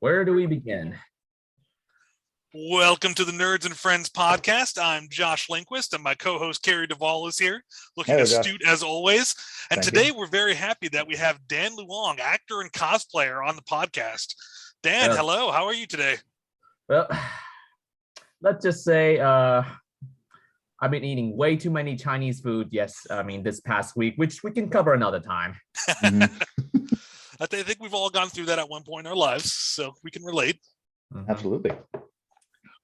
Where do we begin? Welcome to the Nerds and Friends podcast. I'm Josh Lindquist, and my co-host Carey DuVal is here, looking Hello, astute as always. And Thank today you. we're very happy that we have Dan Luong, actor and cosplayer, on the podcast. Dan, hello. How are you today? Well, let's just say I've been eating way too many Chinese food. Yes, I mean this past week, which we can cover another time. I think we've all gone through that at one point in our lives, so we can relate. Absolutely.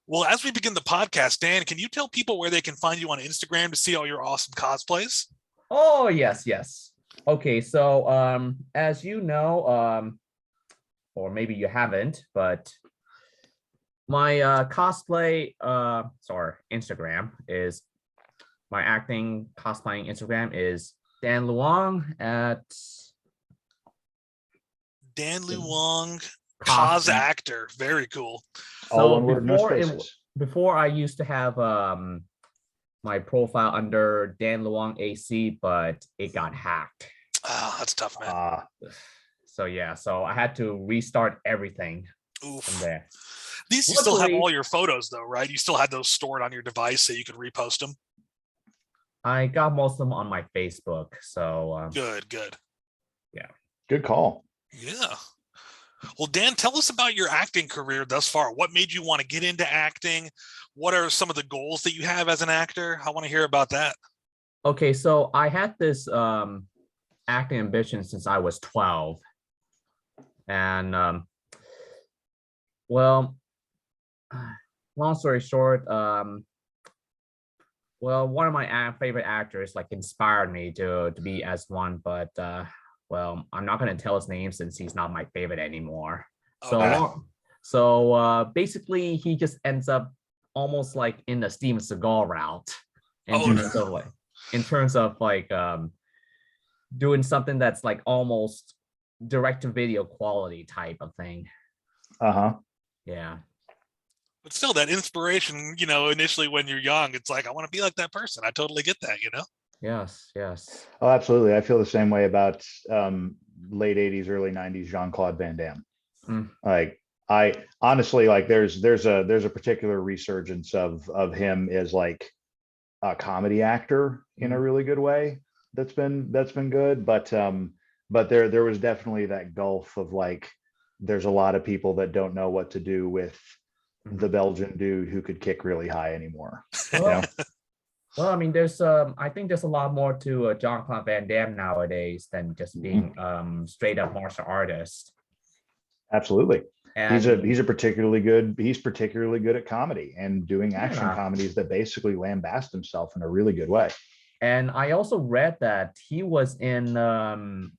Well, as we begin the podcast, Dan, can you tell people where they can find you on Instagram to see all your awesome cosplays? Oh, yes. Okay, so as you know, or maybe you haven't, but my cosplay, Instagram is, my acting cosplaying Instagram is Dan Luong at Dan Luong, cos actor. Very cool. So before I used to have my profile under Dan Luong AC, but it got hacked. Oh, that's tough, man. So I had to restart everything. Oof. From there. These you still have all your photos though, right? You still had those stored on your device so you could repost them. I got most of them on my Facebook. So good. Yeah. Good call. Yeah. Well, Dan, tell us about your acting career thus far. What made you want to get into acting? What are some of the goals that you have as an actor? I want to hear about that. Okay, so I had this acting ambition since I was 12. And well, long story short, one of my favorite actors like inspired me to be as one, but well, I'm not going to tell his name since he's not my favorite anymore. Okay. So basically, he just ends up almost like in the Steven Seagal route in terms of doing something that's like almost direct to video quality type of thing. Yeah. But still, that inspiration, initially when you're young, it's like, I want to be like that person. I totally get that, Yes. Oh, absolutely. I feel the same way about late 80s, early 90s JeanClaude Van Damme. Like I honestly there's a particular resurgence of him as like a comedy actor in a really good way. That's been good. But there was definitely that gulf of like there's a lot of people that don't know what to do with the Belgian dude who could kick really high anymore. Well, I mean, I think there's a lot more to JeanClaude Van Damme nowadays than just being straight up martial artist. Absolutely. And he's particularly good at comedy and doing action comedies that basically lambast himself in a really good way. And I also read that he was in the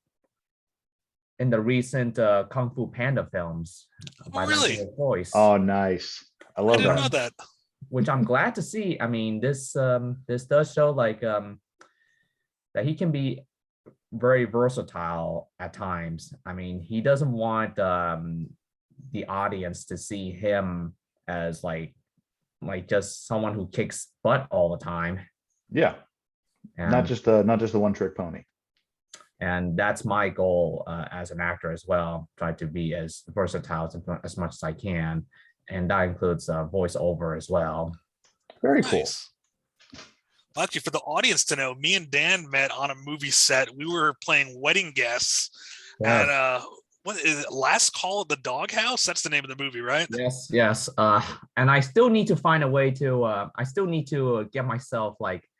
recent Kung Fu Panda films. Oh, really? Voice. Oh, nice. I love that. I didn't know that. Which I'm glad to see. I mean, this does show like that he can be very versatile at times. I mean, he doesn't want the audience to see him as like just someone who kicks butt all the time. Yeah, and not just the one trick pony. And that's my goal as an actor as well. Try to be as versatile as much as I can. And that includes voiceover as well. Very nice. Cool. Well, actually, for the audience to know, me and Dan met on a movie set. We were playing wedding guests at what is it, Last Call at the Doghouse? That's the name of the movie, right? Yes. And I still need to find a way to. I still need to get myself like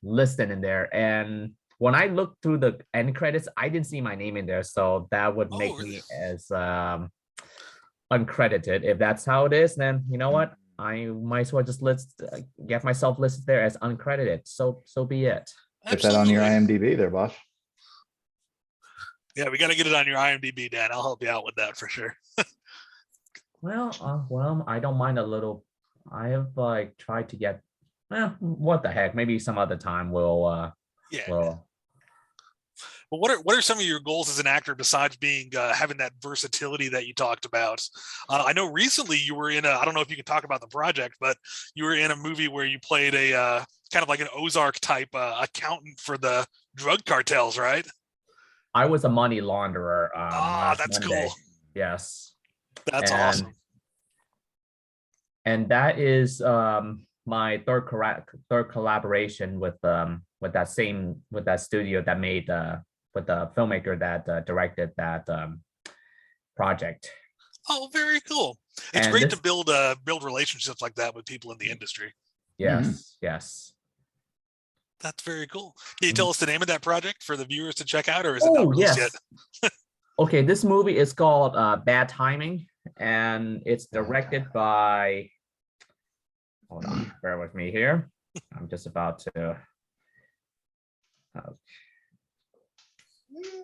listed in there. And when I looked through the end credits, I didn't see my name in there, so that would make me as uncredited. If that's how it is, then you know what, I might as well just get myself listed there as uncredited. So be it. Get that on your IMDb there, boss. Yeah, we got to get it on your IMDb, Dan. I'll help you out with that for sure. Well, I don't mind a little. I have tried to get. What the heck? Maybe some other time we'll. But what are some of your goals as an actor besides being having that versatility that you talked about? I know recently you were in I don't know if you can talk about the project, but you were in a movie where you played a kind of like an Ozark type accountant for the drug cartels, right? I was a money launderer. That's Monday. Cool. Yes. That's And awesome. and that is my third collaboration with that studio that made with the filmmaker that directed that project. Oh, very cool. It's And great to this, build relationships like that with people in the industry. yes. That's very cool. Can you Mhm. tell us the name of that project for the viewers to check out, or is it not Oh, released yet? yes. Okay, this movie is called Bad Timing, and it's directed by, hold on, bear with me here. I'm just about to,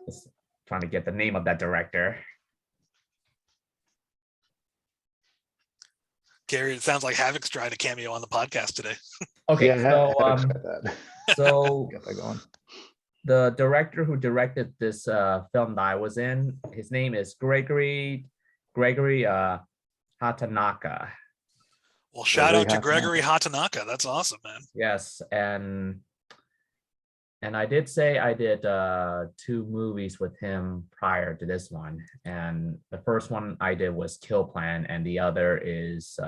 just trying to get the name of that director. Carey, it sounds like Havoc's trying to cameo on the podcast today. Okay, Yeah, so Havoc's got that. so Get that going. the director who directed this film that I was in, his name is Gregory Hatanaka. Well, shout Gregory out to Gregory Hatanaka. Hatanaka. That's awesome, man. Yes, and I did say I did 2 movies with him prior to this one, and the first one I did was Kill Plan, and the other is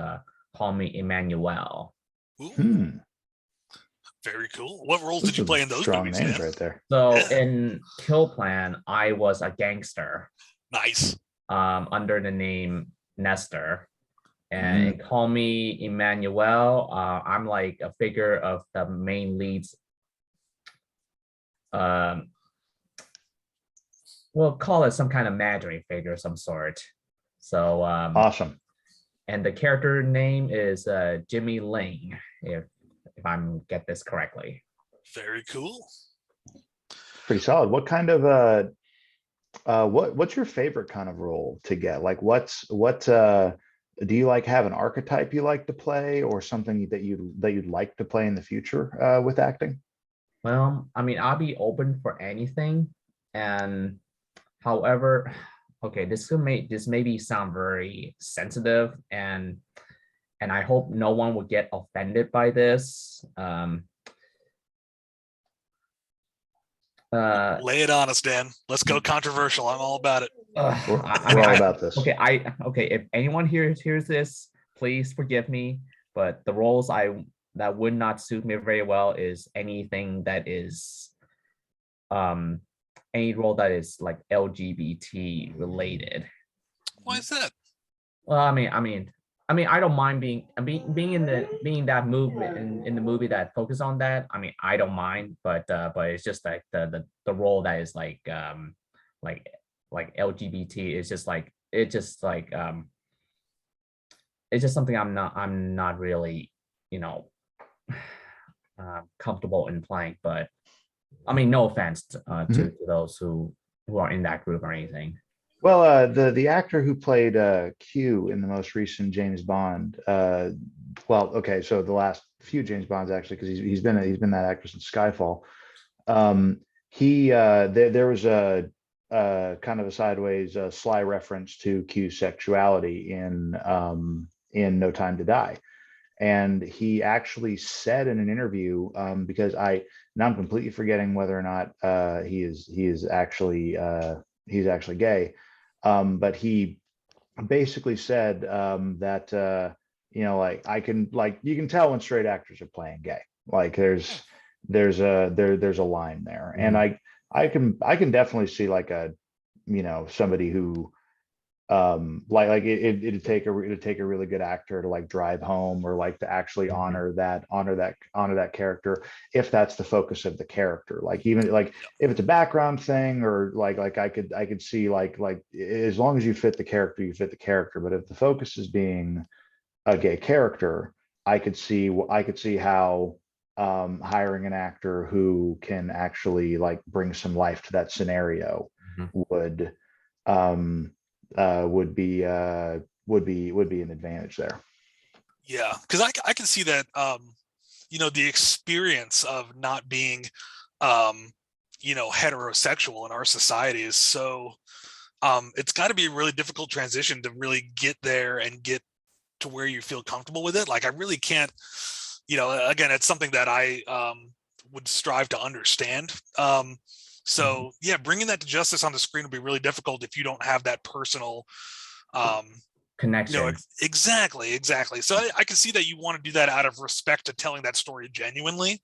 Call Me Emmanuel. Ooh, very cool. What roles did you play in those strong movies, names man? right there. So in Kill Plan, I was a gangster. Nice. Under the name Nestor. And in Call Me Emmanuel, I'm like a figure of the main leads. We'll call it some kind of imaginary figure of some sort. So awesome. And the character name is Jimmy Ling, if I'm get this correctly. Very cool. Pretty solid. What kind of what's your favorite kind of role to get? Like what do you like have an archetype you like to play, or something that you'd like to play in the future with acting? Well, I mean, I'll be open for anything. And however, okay, this maybe sound very sensitive, and I hope no one will get offended by this. Lay it on us, Dan. Let's go controversial. I'm all about it. We're all about this. Okay, if anyone hears this, please forgive me. But the roles that would not suit me very well is anything that is any role that is like LGBT related. Why is that? Well, I mean, I don't mind being in that movement in the movie that focus on that. I mean, I don't mind, but it's just like the role that is like LGBT is just like it's just something I'm not really comfortable in playing. But I mean, no offense to those who are in that group or anything. Well, the actor who played Q in the most recent James Bond, well, okay, so the last few James Bonds actually, because he's been that actor since Skyfall. There was a kind of a sideways sly reference to Q's sexuality in No Time to Die. And he actually said in an interview, because I'm completely forgetting whether or not he is actually gay, but he basically said that like you can tell when straight actors are playing gay. Like there's a line there, and I can definitely see like somebody who it'd take a really good actor to like drive home, or like to actually honor that character, if that's the focus of the character. Like even like if it's a background thing, or like I could see like as long as you fit the character, you fit the character. But if the focus is being a gay character, I could see how hiring an actor who can actually like bring some life to that scenario would be an advantage there. Yeah, because I can see that the experience of not being heterosexual in our society is so it's got to be a really difficult transition to really get there and get to where you feel comfortable with it. Like I really can't, again, it's something that I would strive to understand. So yeah, bringing that to justice on the screen would be really difficult if you don't have that personal connection. Exactly. So I can see that you want to do that out of respect to telling that story genuinely.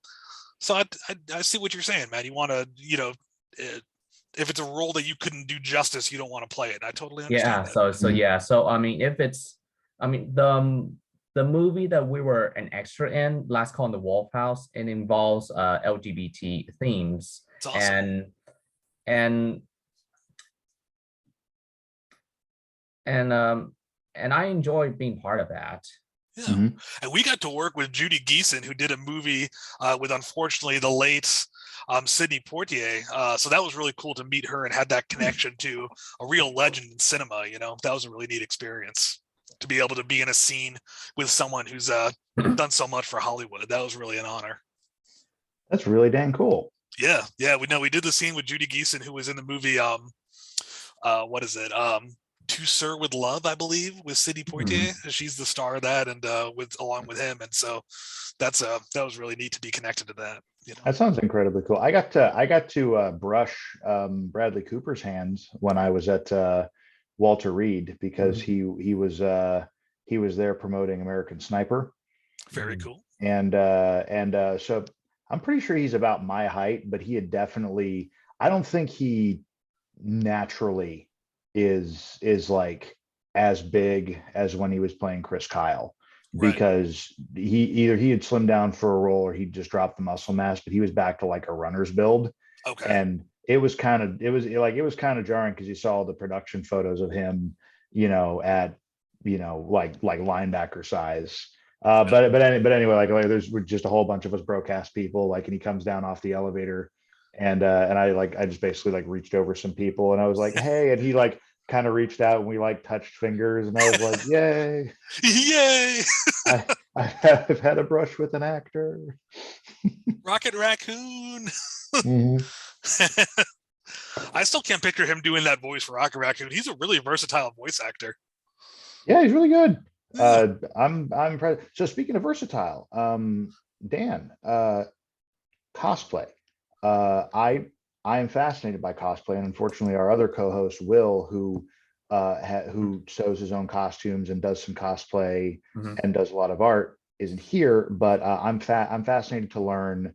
So I see what you're saying, man. You want to, if it's a role that you couldn't do justice, you don't want to play it. I totally understand that. So I mean, if it's, I mean, the movie that we were an extra in, Last Call in the Wolf House, it involves LGBT themes. It's awesome. And I enjoy being part of that. Yeah. And we got to work with Judy Geeson, who did a movie with, unfortunately, the late Sidney Poitier. So that was really cool to meet her and had that connection to a real legend in cinema. That was a really neat experience to be able to be in a scene with someone who's done so much for Hollywood. That was really an honor. That's really dang cool. Yeah. We did the scene with Judy Geeson, who was in the movie. What is it? To Sir with Love, I believe, with Sidney Poitier. She's the star of that, and along with him, and so that was really neat to be connected to that. That sounds incredibly cool. I got to brush Bradley Cooper's hands when I was at Walter Reed, because he was there promoting American Sniper. Very cool. And so I'm pretty sure he's about my height, but he had definitely, I don't think he naturally is like as big as when he was playing Chris Kyle, because he had slimmed down for a role or he just dropped the muscle mass, but he was back to like a runner's build. Okay. And it was kind of jarring, because you saw the production photos of him, at like linebacker size. But anyway, like there's just a whole bunch of us broadcast people, like, and he comes down off the elevator, and I just basically like reached over some people and I was like, hey, and he like kind of reached out and we like touched fingers and I was like, yay. I've had a brush with an actor. Rocket Raccoon. I still can't picture him doing that voice for Rocket Raccoon. He's a really versatile voice actor. Yeah, he's really good. I'm impressed. So speaking of versatile, Dan, cosplay. I am fascinated by cosplay, and unfortunately, our other co-host Will, who sews his own costumes and does some cosplay and does a lot of art, isn't here. But I'm fascinated to learn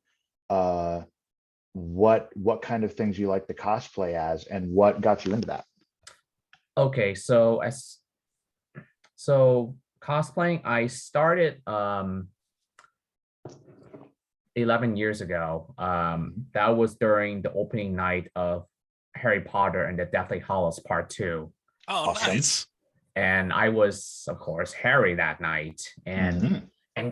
what kind of things you like to cosplay as, and what got you into that. Okay, so cosplaying, I started 11 years ago. That was during the opening night of Harry Potter and the Deathly Hallows Part 2. Oh, awesome. Nice. And I was, of course, Harry that night. And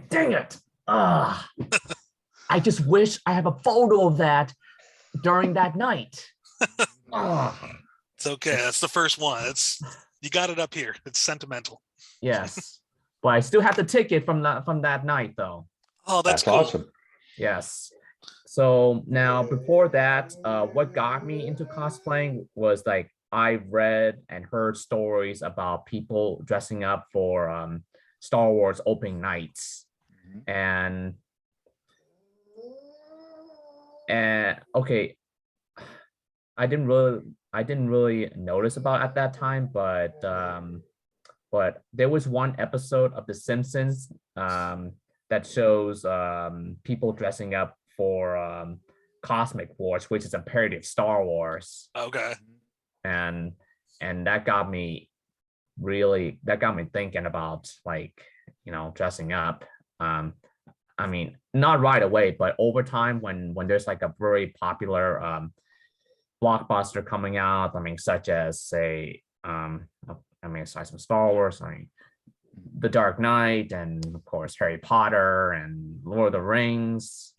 dang it. I just wish I have a photo of that during that night. It's okay. That's the first one. You got it up here. It's sentimental. Yes. But I still have the ticket from that night, though. Oh, that's cool. Awesome. Yes. So now, before that, what got me into cosplaying was like I read and heard stories about people dressing up for Star Wars opening nights, and okay, I didn't really notice about at that time, but there was one episode of The Simpsons that shows people dressing up for Cosmic Wars, which is a parody of Star Wars. Okay. And that got me thinking about, like, dressing up. I mean, not right away, but over time, when there's like a very popular blockbuster coming out, I mean, such as say, aside from Star Wars, I mean, The Dark Knight, and of course Harry Potter and Lord of the Rings.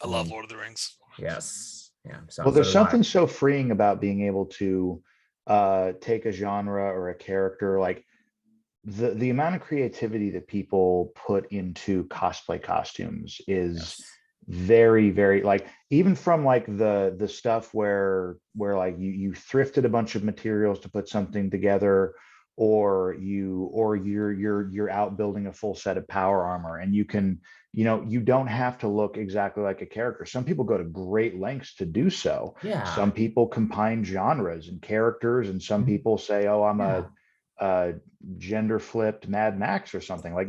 I love Lord of the Rings. Yes. Yeah. Well, there's something so freeing about being able to take a genre or a character, like the amount of creativity that people put into cosplay costumes is very, very, like, even from like the stuff where like you thrifted a bunch of materials to put something together, or you're out building a full set of power armor, and you can, you don't have to look exactly like a character. Some people go to great lengths to do so. Yeah. Some people combine genres and characters, and some people say, oh, I'm a gender flipped Mad Max or something. Like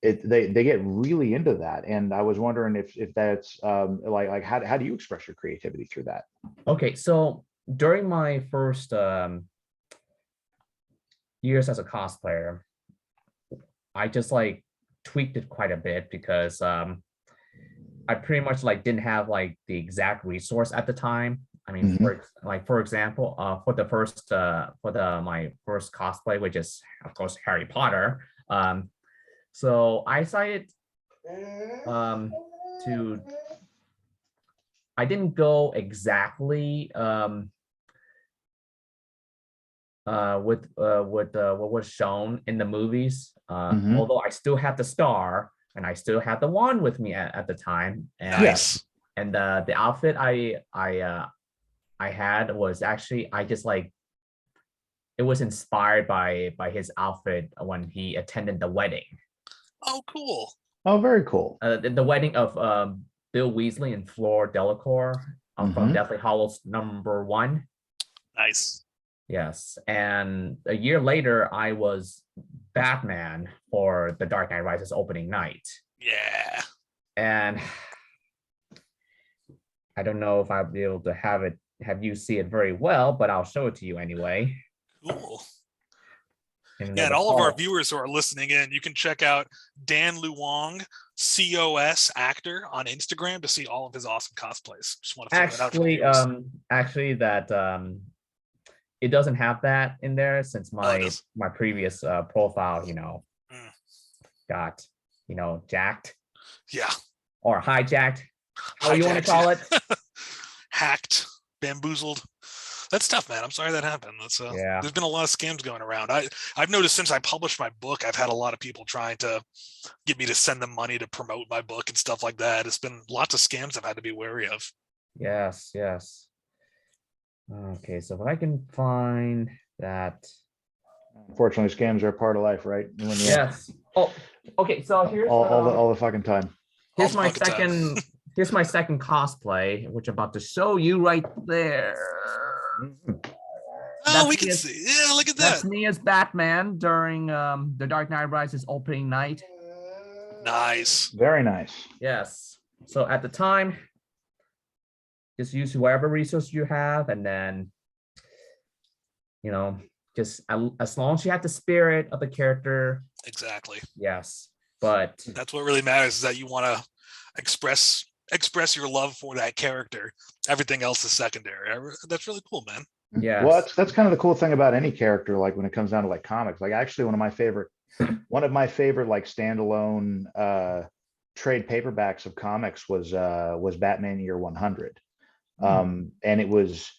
they get really into that. And I was wondering if that's like how do you express your creativity through that? Okay, so during my first years as a cosplayer, I just like tweaked it quite a bit because I pretty much like didn't have like the exact resource at the time. I mean, for example, for the first my first cosplay, which is of course Harry Potter. So I decided to I didn't go exactly with what was shown in the movies. Although I still had the star and I still had the wand with me at the time. And Nice. And the outfit I had was actually I just like it was inspired by his outfit when he attended the wedding. Oh, cool. Oh, very cool. The wedding of Bill Weasley and Fleur Delacour from Deathly Hallows #1. Nice. Yes, and a year later, I was Batman for The Dark Knight Rises opening night. Yeah. And I don't know if I'll be able to have you see it very well, but I'll show it to you anyway. Cool. And all of our viewers who are listening in, you can check out Dan Luong, COS actor, on Instagram to see all of his awesome cosplays. Just want to throw that out for the viewers. Actually, that it doesn't have that in there since my previous profile, got jacked. Yeah. Or hijacked. How you want to call it? Hacked, bamboozled. That's tough, man. I'm sorry that happened. There's been a lot of scams going around. I've noticed since I published my book, I've had a lot of people trying to get me to send them money to promote my book and stuff like that. It's been lots of scams I've had to be wary of. Yes. Okay, so if I can find that. Unfortunately, scams are a part of life, right? Yes. Oh, okay. So here's all the fucking time. Here's my second. Here's my second cosplay, which I'm about to show you right there. Oh, we can see. Yeah, look at that. That's me as Batman during The Dark Knight Rises opening night. Nice. Very nice. Yes. So at the time, just use whatever resource you have, and then, just as long as you have the spirit of the character. Exactly. Yes. But that's what really matters, is that you want to express your love for that character. Everything else is secondary. That's really cool, man. Yeah. Well, that's kind of the cool thing about any character, like when it comes down to like comics. Like actually one of my favorite like standalone trade paperbacks of comics was Batman Year 100. And it was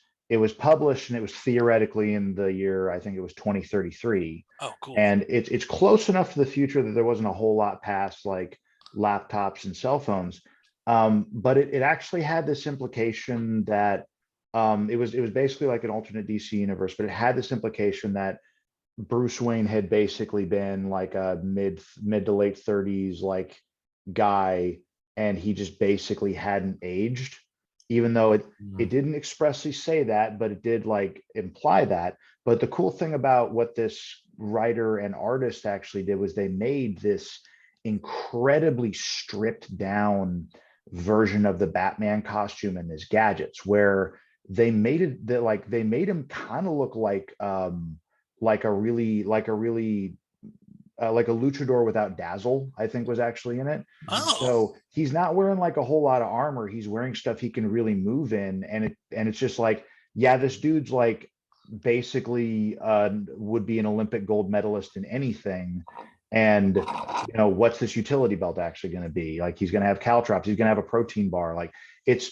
published, and it was theoretically in the year, I think it was 2033. Oh, cool. And it's close enough to the future that there wasn't a whole lot past like laptops and cell phones. But it actually had this implication that it was basically like an alternate DC universe, but it had this implication that Bruce Wayne had basically been like a mid to late 30s like guy, and he just basically hadn't aged, even though it didn't expressly say that, but it did like imply that. But the cool thing about what this writer and artist actually did was they made this incredibly stripped down version of the Batman costume and his gadgets, where they made it that like they made him kind of look like a luchador without dazzle, I think was actually in it. Oh. So he's not wearing like a whole lot of armor. He's wearing stuff he can really move in, and it's just like, yeah, this dude's like basically would be an Olympic gold medalist in anything. And what's this utility belt actually going to be? Like, he's going to have caltrops, he's going to have a protein bar. Like it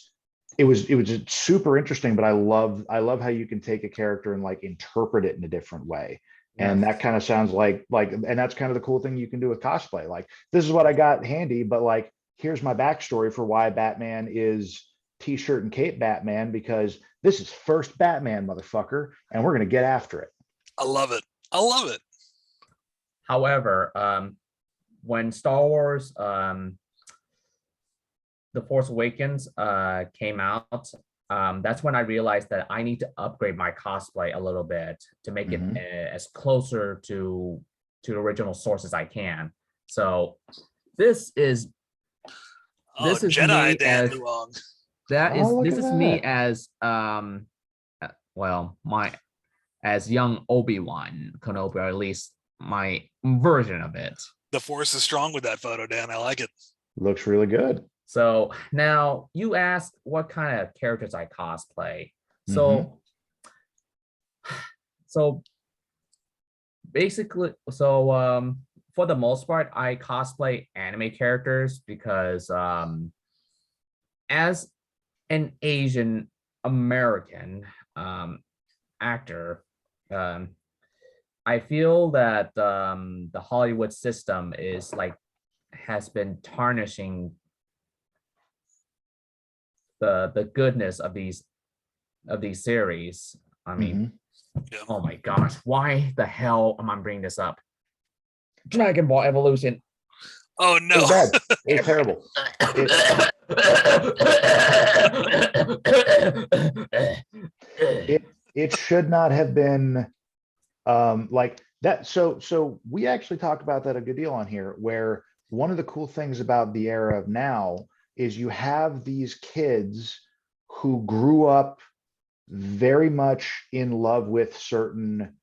was just super interesting. But I love how you can take a character and like interpret it in a different way. And that kind of sounds like, and that's kind of the cool thing you can do with cosplay. Like, this is what I got handy, but like, here's my backstory for why Batman is t-shirt and cape Batman, because this is first Batman, motherfucker, and we're going to get after it. I love it. However, when Star Wars The Force Awakens came out, that's when I realized that I need to upgrade my cosplay a little bit to make it as closer to the original source as I can. So this is Jedi me Dan as Luong. this is me as well, my as young Obi-Wan Kenobi, or at least my version of it. The Force is strong with that photo, Dan. I like it. Looks really good. So now you asked what kind of characters I cosplay. So basically, for the most part, I cosplay anime characters because as an Asian American actor, I feel that the Hollywood system is has been tarnishing the goodness of these series. I mean, oh my gosh, why the hell am I bringing this up? Dragon Ball Evolution. Oh no, it's bad. It's terrible. It should not have been like that. So we actually talked about that a good deal on here, where one of the cool things about the era of now is you have these kids who grew up very much in love with certain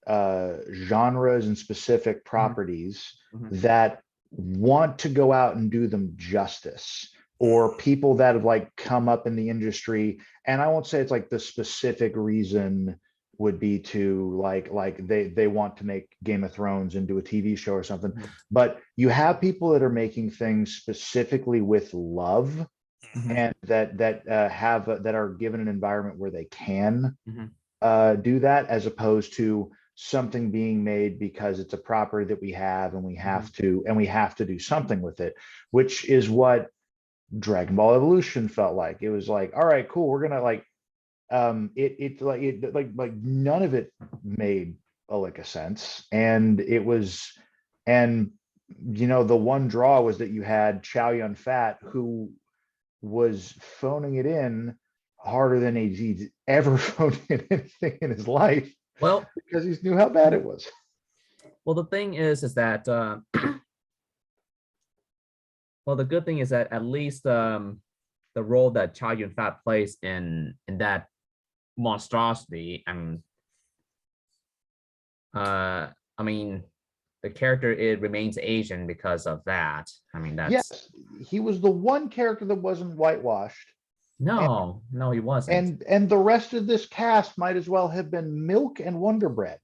genres and specific properties that want to go out and do them justice, or people that have come up in the industry. And I won't say it's the specific reason would be to they want to make Game of Thrones into a TV show or something, but you have people that are making things specifically with love and that are given an environment where they can do that, as opposed to something being made because it's a property that we have and we have to do something with it, which is what Dragon Ball Evolution felt like. It was all right, cool, we're gonna none of it made a lick of sense, and the one draw was that you had Chow Yun Fat, who was phoning it in harder than he's ever phoned in anything in his life. Well, because he knew how bad it was. Well, the thing is that well, the good thing is that at least the role that Chow Yun Fat plays in that monstrosity, I mean, the character, it remains Asian because of that. I mean, that's yes, he was the one character that wasn't whitewashed. No, he wasn't. And the rest of this cast might as well have been milk and Wonder Bread.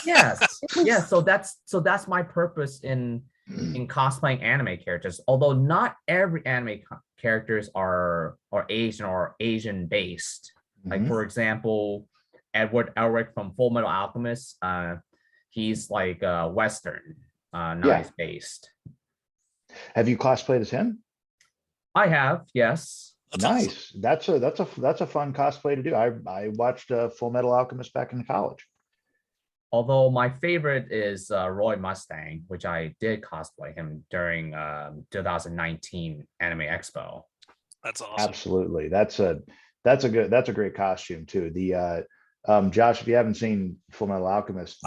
Yes. So that's my purpose in cosplaying anime characters. Although not every anime characters are Asian based. Like for example, Edward Elric from Fullmetal Alchemist. He's Western, nice based. Have you cosplayed as him? I have, yes. That's nice. Awesome. That's a fun cosplay to do. I watched Fullmetal Alchemist back in college. Although my favorite is Roy Mustang, which I did cosplay him during 2019 Anime Expo. That's awesome. Absolutely. That's a great costume too. The Josh, if you haven't seen Fullmetal Alchemist,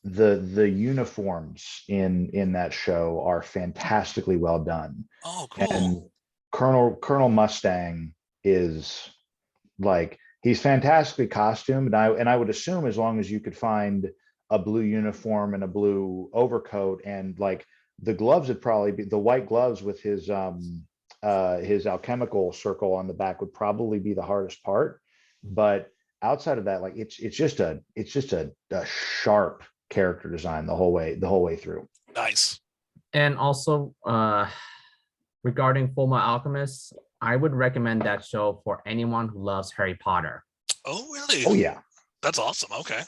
the uniforms in that show are fantastically well done. Oh, cool. And Colonel Mustang is he's fantastically costumed, and I would assume as long as you could find a blue uniform and a blue overcoat, and the gloves would probably be the white gloves with his alchemical circle on the back would probably be the hardest part. But outside of that, it's just a sharp character design the whole way through. Nice. And also regarding Fullmetal Alchemist, I would recommend that show for anyone who loves Harry Potter. Oh, really? Oh, yeah. That's awesome. Okay.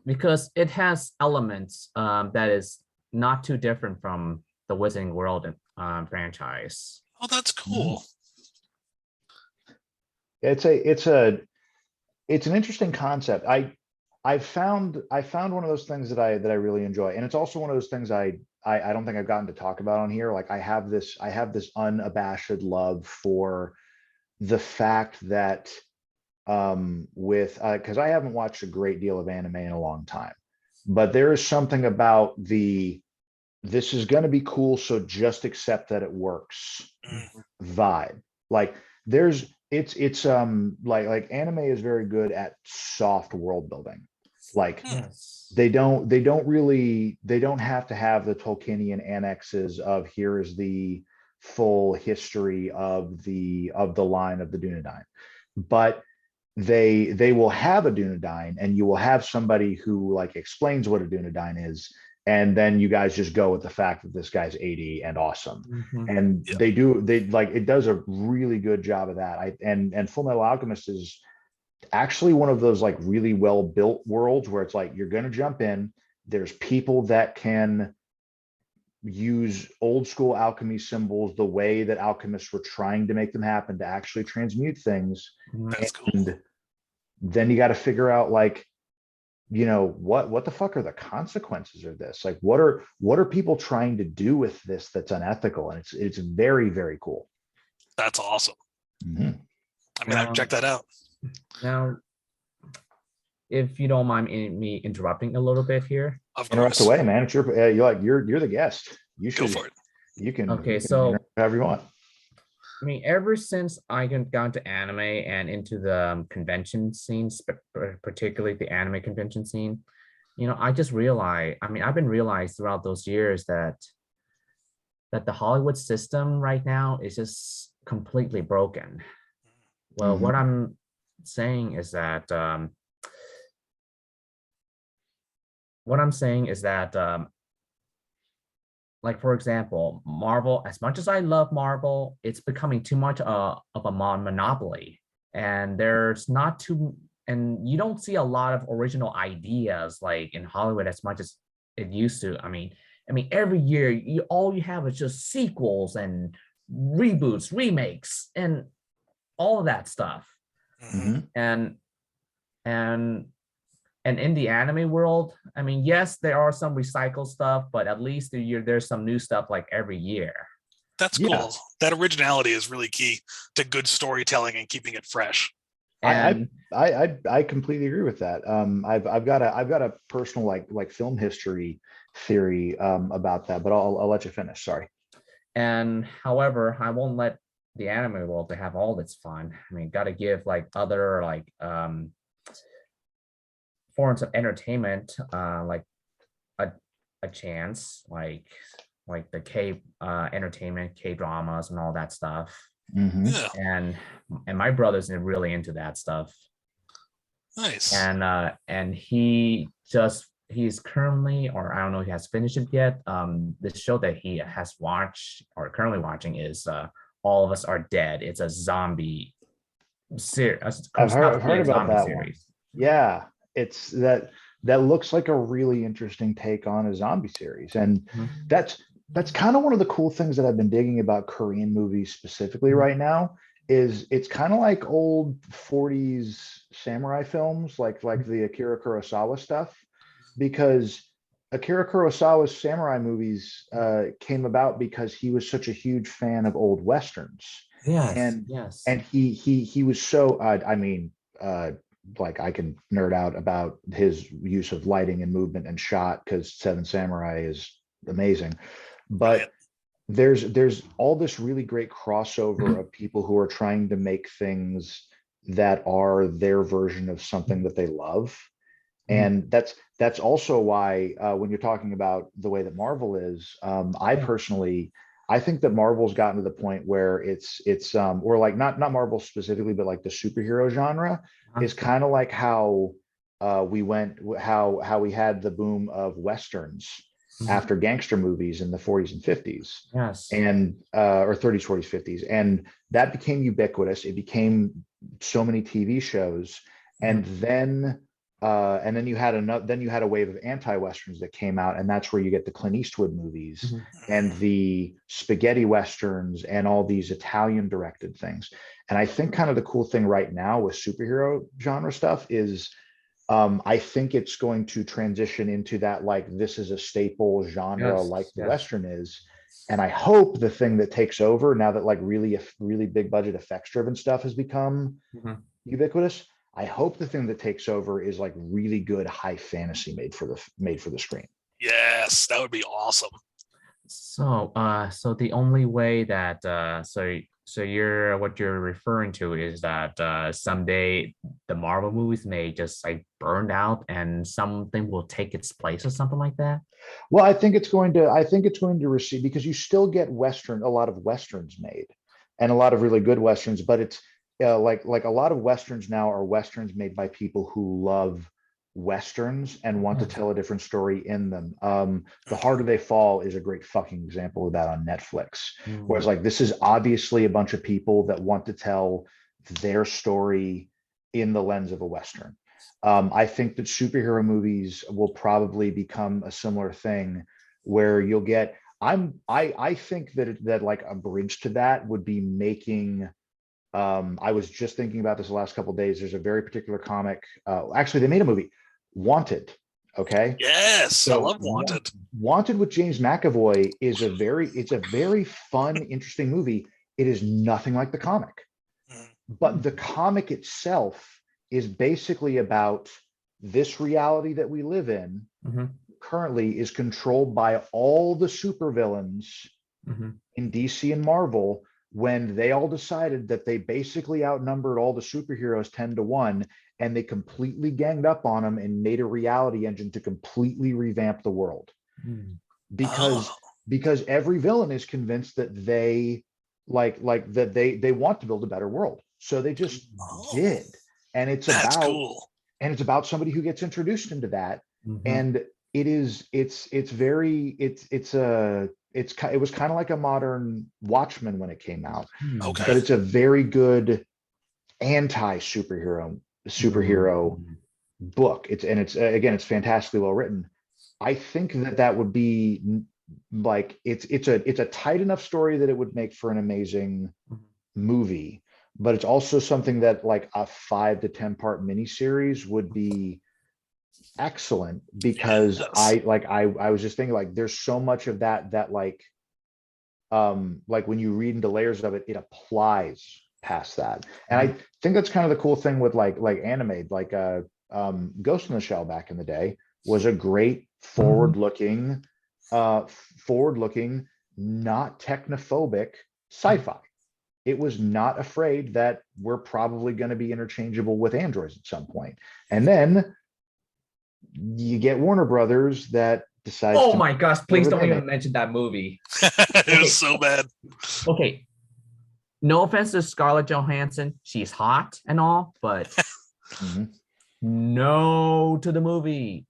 Because it has elements that is not too different from the Wizarding World franchise. Oh, that's cool. It's an interesting concept. I found one of those things that I really enjoy, and it's also one of those things I don't think I've gotten to talk about on here. Like I have this unabashed love for the fact that with because I haven't watched a great deal of anime in a long time, but there is something about this is going to be cool, so just accept that it works vibe. Like there's it's like anime is very good at soft world building. Like Yes. they don't have to have the Tolkienian annexes of here is the full history of the line of the Dunedain, but they will have a Dunedain, and you will have somebody who like explains what a Dunedain is, and then you guys just go with the fact that this guy's 80 and awesome. And they like it does a really good job of that. And Fullmetal Alchemist is actually one of those like really well built worlds where it's like you're going to jump in, there's people that can use old school alchemy symbols the way that alchemists were trying to make them happen to actually transmute things. That's and cool. Then you got to figure out like, you know, what the fuck are the consequences of this? Like what are people trying to do with this that's unethical? And it's very, very cool. That's awesome. Mm-hmm. I mean, I've checked that out. Now, if you don't mind me interrupting a little bit here. Of Interrupt course. away, man. It's you're the guest. You should Go for it. You can So however you want. I mean, ever since I got into anime and into the convention scenes, particularly the anime convention scene, you know, I just realized, I mean, I've been realized throughout those years that the Hollywood system right now is just completely broken. Well, what I'm saying is that like, for example, Marvel, as much as I love Marvel, it's becoming too much of a monopoly. And there's not too, and you don't see a lot of original ideas like in Hollywood as much as it used to. I mean, every year all you have is just sequels and reboots, remakes, and all of that stuff. And in the anime world, I mean, yes, there are some recycled stuff, but at least there's some new stuff like every year. That's cool. That originality is really key to good storytelling and keeping it fresh. And I completely agree with that. I've got a personal like film history theory about that, but I'll let you finish. Sorry. And however, I won't let the anime world to have all its fun. I mean, got to give like other like forms of entertainment like a chance, like the K entertainment, K dramas, and all that stuff. Yeah. And my brother's really into that stuff. Nice. And he's currently, or I don't know if he has finished it yet. The show that he has watched or currently watching is All of Us Are Dead. It's a zombie series. I've heard about that one. Yeah, it's that looks like a really interesting take on a zombie series, and that's kind of one of the cool things that I've been digging about Korean movies specifically right now. Is it's kind of like old 40s samurai films, like the Akira Kurosawa stuff, because Akira Kurosawa's samurai movies came about because he was such a huge fan of old westerns. And he was so like I can nerd out about his use of lighting and movement and shot because Seven Samurai is amazing, but there's all this really great crossover of people who are trying to make things that are their version of something that they love. And that's also why when you're talking about the way that Marvel is, I think that Marvel's gotten to the point where it's or like not Marvel specifically, but like the superhero genre is kind of like how we had the boom of westerns after gangster movies in the 40s and 50s. And or 30s, 40s, 50s, and that became ubiquitous. It became so many TV shows, and then you had a wave of anti-westerns that came out, and that's where you get the Clint Eastwood movies and the spaghetti westerns and all these Italian directed things. And I think kind of the cool thing right now with superhero genre stuff is I think it's going to transition into that, like, this is a staple genre, Yes, like the yes. Western is. And I hope the thing that takes over now that like really big budget effects driven stuff has become ubiquitous. I hope the thing that takes over is like really good high fantasy made for the screen. Yes, that would be awesome. So, so the only way that so you're what you're referring to is that someday the Marvel movies may just like burn out and something will take its place or something like that. Well, I think it's going to receive, because you still get a lot of Westerns made and a lot of really good Westerns, but it's like a lot of Westerns now are Westerns made by people who love Westerns and want to tell a different story in them. The Harder They Fall is a great fucking example of that on Netflix, where it's like, this is obviously a bunch of people that want to tell their story in the lens of a Western. I think that superhero movies will probably become a similar thing, where you'll get. I think that like a bridge to that would be making. I was just thinking about this the last couple of days. There's a very particular comic. Actually, they made a movie, Wanted. Okay. Yes, so, I love Wanted. Wanted with James McAvoy is a very fun, interesting movie. It is nothing like the comic, but the comic itself is basically about this reality that we live in currently is controlled by all the supervillains in DC and Marvel, when they all decided that they basically outnumbered all the superheroes 10-1, and they completely ganged up on them and made a reality engine to completely revamp the world. Because every villain is convinced that they that they want to build a better world. So they just did. And it's cool. And it's about somebody who gets introduced into that. And it was kind of like a modern Watchmen when it came out. Okay. But it's a very good anti-superhero book. It's fantastically well written. I think that would be like, it's a tight enough story that it would make for an amazing movie, but it's also something that like a 5 to 10 part miniseries would be excellent, because I was just thinking, like, there's so much of that like when you read into layers of it, it applies past that. And I think that's kind of the cool thing with like anime, like Ghost in the Shell back in the day was a great forward-looking, not technophobic sci-fi. It was not afraid that we're probably going to be interchangeable with androids at some point. And then you get Warner Brothers that decides. Oh my gosh! Please don't even mention that movie. It was so bad. Okay, no offense to Scarlett Johansson, she's hot and all, but no to the movie.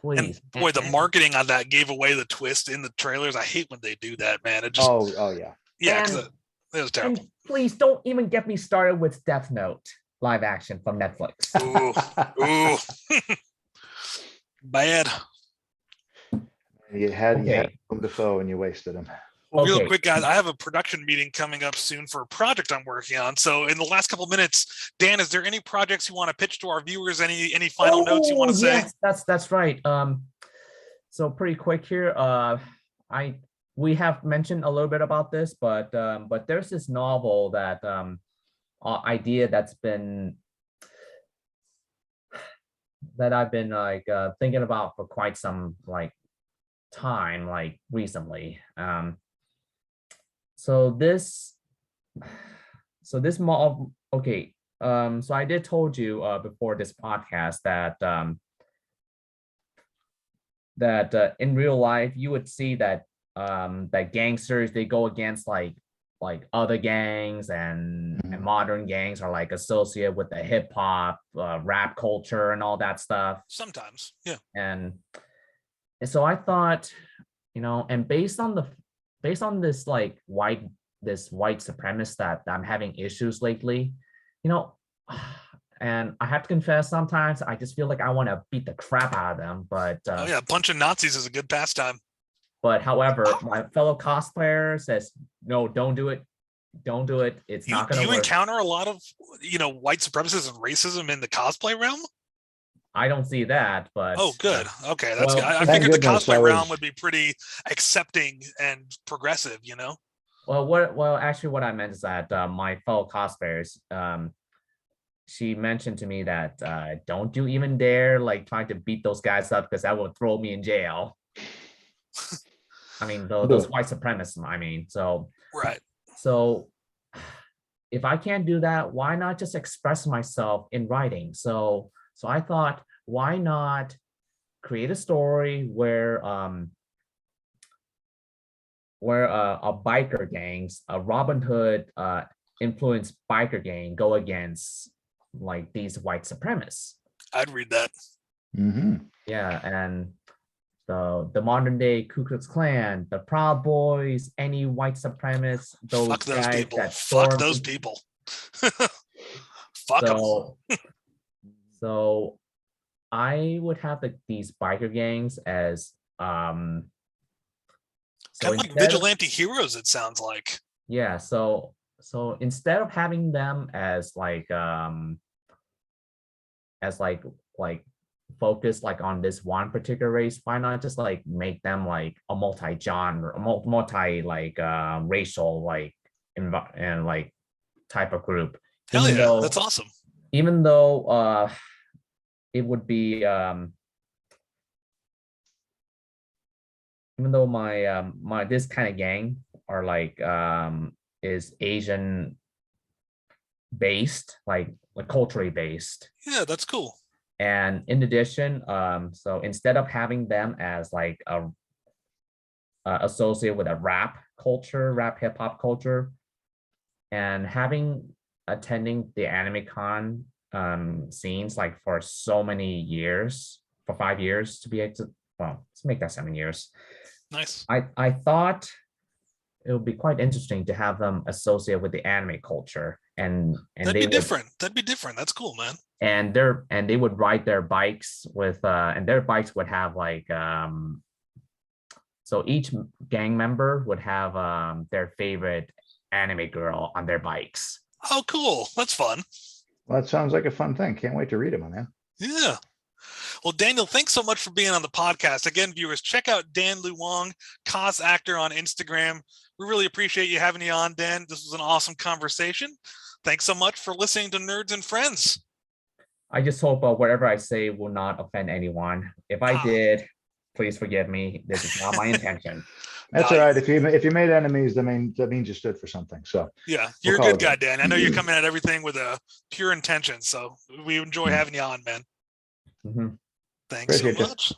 Please. And boy, the marketing on that gave away the twist in the trailers. I hate when they do that, man. It just yeah. Because it was terrible. And please don't even get me started with Death Note live action from Netflix. Ooh. Bad. You had Willem Dafoe and you wasted him. Well, real quick, guys, I have a production meeting coming up soon for a project I'm working on. So in the last couple of minutes, Dan, is there any projects you want to pitch to our viewers? Any final notes you want to say? Yes, that's right. So pretty quick here. We have mentioned a little bit about this, but there's this novel that idea that I've been like thinking about for quite some like time, like recently. So I did told you before this podcast that in real life you would see that that gangsters, they go against like other gangs, and modern gangs are like associated with the hip hop, rap culture and all that stuff. Sometimes, yeah. And so I thought, and based on this like white supremacist that I'm having issues lately, and I have to confess, sometimes I just feel like I want to beat the crap out of them. But punching Nazis is a good pastime. But however, my fellow cosplayer says, no, don't do it. Don't do it. It's not going to work. Do you encounter a lot of, white supremacists and racism in the cosplay realm? I don't see that, but Oh, good. Okay, that's well, good. I thank figured the goodness cosplay I realm was- would be pretty accepting and progressive, you know? well, actually, what I meant is that my fellow cosplayers, she mentioned to me that don't you even dare like trying to beat those guys up because that will throw me in jail. I mean, those white supremacists. I mean, Right. so if I can't do that, why not just express myself in writing? So I thought, why not create a story where a biker gangs, a Robin Hood influenced biker gang go against like these white supremacists. I'd read that. Yeah, and the modern day Ku Klux Klan, the Proud Boys, any white supremacists, those Fuck those guys people. that Fuck stormed those people. Fuck them. So I would have these biker gangs as Kind of like vigilante heroes, it sounds like. yeah, so instead of having them as like focus like on this one particular race, why not just like make them like a multi-genre, multi like racial like and like type of group. Hell yeah, that's awesome. Even though it would be even though my this kind of gang are like is Asian based, like culturally based. Yeah, that's cool. And in addition, so instead of having them as like a associated with a rap culture, rap hip hop culture, and attending the anime con scenes like for so many years, for 5 years to be able to, well, let's make that 7 years. Nice. I thought it would be quite interesting to have them associated with the anime culture, and that'd be different. That'd be different. That's cool, man. And they would ride their bikes with and their bikes would have like so each gang member would have their favorite anime girl on their bikes. Oh, cool. That's fun. Well, that sounds like a fun thing. Can't wait to read it, my man. Yeah. Well, Daniel, thanks so much for being on the podcast. Again, viewers, check out Dan Luong, Cos Actor on Instagram. We really appreciate you having you on, Dan. This was an awesome conversation. Thanks so much for listening to Nerds and Friends. I just hope whatever I say will not offend anyone. If I did, please forgive me. This is not my intention. That's all right. If you made enemies, that means you stood for something. So yeah, you're a good guy, Dan. I know you're coming at everything with a pure intention. So we enjoy having you on, man. Mm-hmm. Thanks so much.